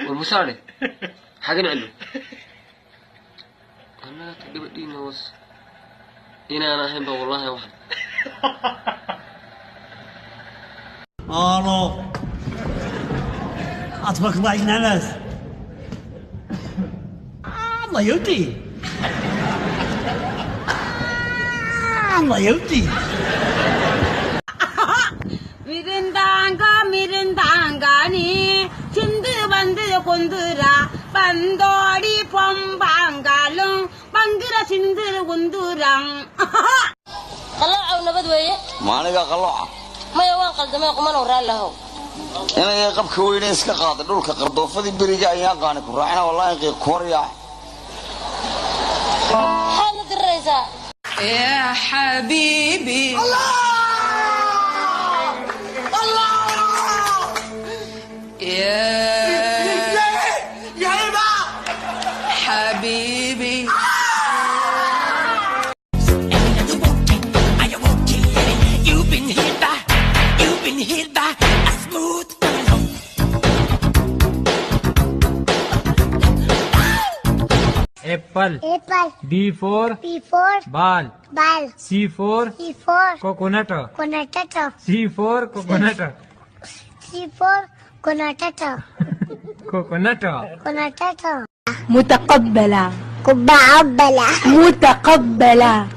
والمساعدة حاجة نعلو أنا تقدر بدينا وص أنا هم والله واحد الو اطبخ ضايق ناس الله يودي الله يودي 미른당가니 진드반드 곤드라 반도리 봄방갈릉 반드라 진드 곤드랑 قلعوا نبد ويه ما أنا قلعة ما يوان قلدمي قمان ورال له أنا قبك وينيس كقاطع دول كقرضوفة دي بريجا يا قانك وراحنا والله يقي كوريا حالة الرئيسة يا حبيبي يا حبيبي Apple. Apple. B for ball. C for coconut. C for coconut. coconut. متقبلة متقبلة